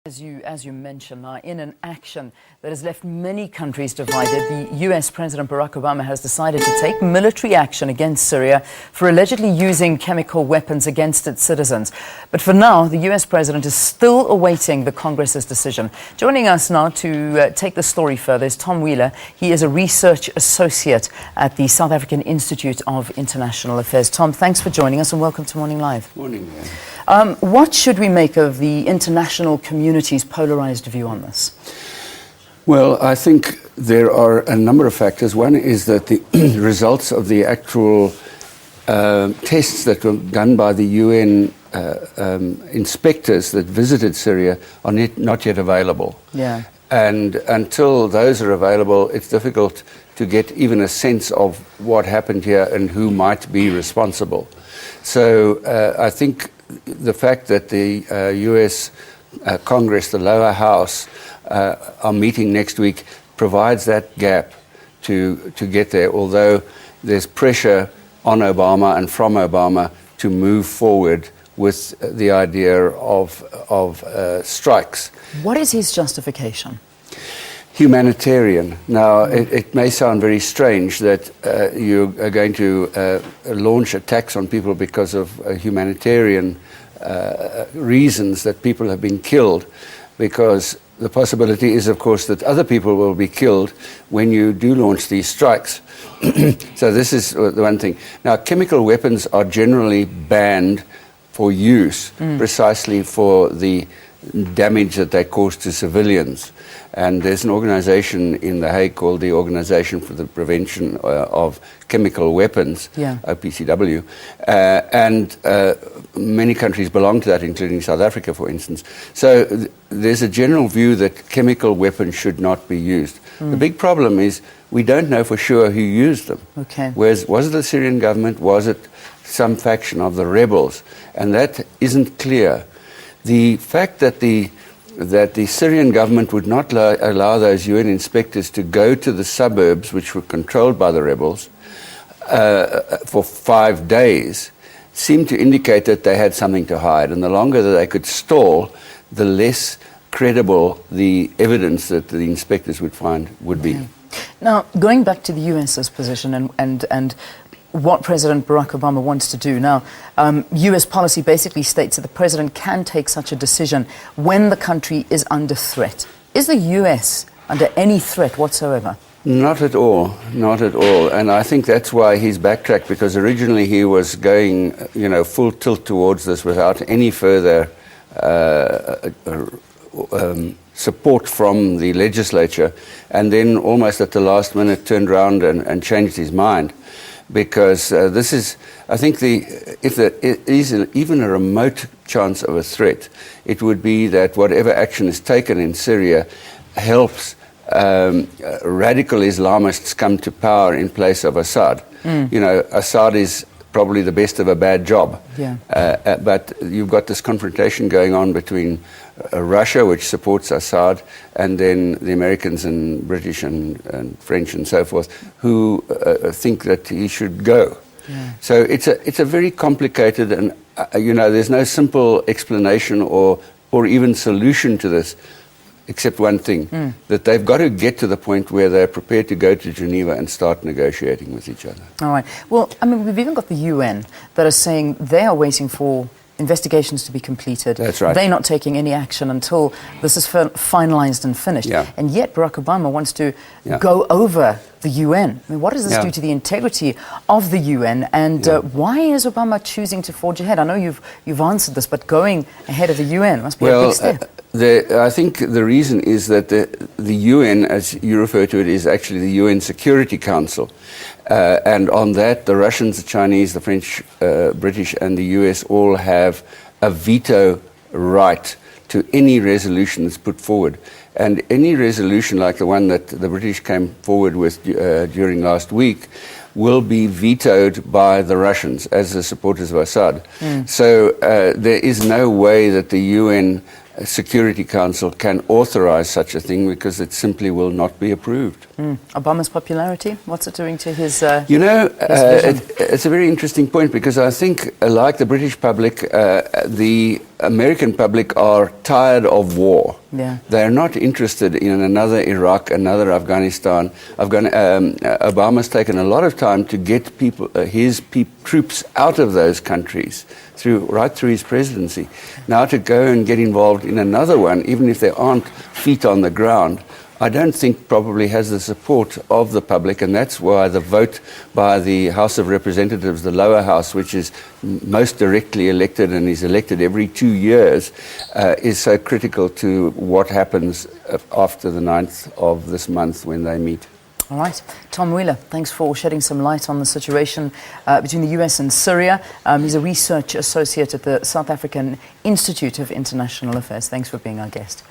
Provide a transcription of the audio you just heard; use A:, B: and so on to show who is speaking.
A: As you mentioned, in an action that has left many countries divided, the US President Barack Obama has decided to take military action against Syria for allegedly using chemical weapons against its citizens. But for now, the US President is still awaiting the Congress's decision. Joining us now to take the story further is Tom Wheeler. He is a research associate at the South African Institute of International Affairs. Tom, thanks for joining us and welcome to Morning Live.
B: Morning.
A: What should we make of the international community's polarized view on this?
B: Well, I think there are a number of factors. One is that the results of the actual tests that were done by the UN inspectors that visited Syria are not yet available.
A: Yeah.
B: And until those are available, it's difficult to get even a sense of what happened here and who might be responsible. So I think the fact that the US Congress, the lower house, are meeting next week provides that gap to get there, although there's pressure on Obama and from Obama to move forward with the idea of strikes.
A: What is his justification?
B: Humanitarian. Now, it may sound very strange that you are going to launch attacks on people because of humanitarian reasons, that people have been killed, because the possibility is, of course, that other people will be killed when you do launch these strikes. So this is the one thing. Now, chemical weapons are generally banned for use, precisely for the damage that they cause to civilians. And there's an organization in The Hague called the Organization for the Prevention of Chemical Weapons, OPCW, and many countries belong to that, including South Africa, for instance. So there's a general view that chemical weapons should not be used. The big problem is we don't know for sure who used them.
A: Okay.
B: Was it the Syrian government? Was it some faction of the rebels? And that isn't clear. The fact that the Syrian government would not allow those UN inspectors to go to the suburbs, which were controlled by the rebels, for 5 days, seemed to indicate that they had something to hide. And the longer that they could stall, the less credible the evidence that the inspectors would find would be.
A: Now, going back to the US's position and what President Barack Obama wants to do. Now, US policy basically states that the president can take such a decision when the country is under threat. Is the US under any threat whatsoever?
B: Not at all, not at all. And I think that's why he's backtracked, because originally he was going, full tilt towards this without any further support from the legislature, and then almost at the last minute turned around and changed his mind. Because this is, I think, if there is even a remote chance of a threat, it would be that whatever action is taken in Syria helps radical Islamists come to power in place of Assad. Assad is probably the best of a bad job. But you've got this confrontation going on between Russia, which supports Assad, and then the Americans and British and French and so forth, who think that he should go. So it's a very complicated, and there's no simple explanation or even solution to this, except one thing, that they've got to get to the point where they're prepared to go to Geneva and start negotiating with each other.
A: All right. Well, I mean, we've even got the UN that are saying they are waiting for investigations to be completed.
B: That's right.
A: They're not taking any action until this is finalized and finished. And yet Barack Obama wants to go over the UN. I mean, what does this do to the integrity of the UN? And why is Obama choosing to forge ahead? I know you've answered this, but going ahead of the UN must be a big step.
B: I think the reason is that the UN, as you refer to it, is actually the UN Security Council. And on that, the Russians, the Chinese, the French, British, and the US all have a veto right to any resolution that's put forward. And any resolution like the one that the British came forward with during last week will be vetoed by the Russians as the supporters of Assad. So there is no way that the UN Security Council can authorize such a thing, because it simply will not be approved.
A: Obama's popularity, what's it doing to his
B: it's a very interesting point, because I think, like the British public, the American public are tired of war.
A: Yeah.
B: They're not interested in another Iraq, another Afghanistan. Obama's taken a lot of time to get his troops out of those countries right through his presidency. Now to go and get involved in another one, even if there aren't feet on the ground, I don't think probably has the support of the public, and that's why the vote by the House of Representatives, the lower house, which is most directly elected and is elected every 2 years, is so critical to what happens after the 9th of this month when they meet.
A: All right. Tom Wheeler, thanks for shedding some light on the situation between the US and Syria. He's a research associate at the South African Institute of International Affairs. Thanks for being our guest.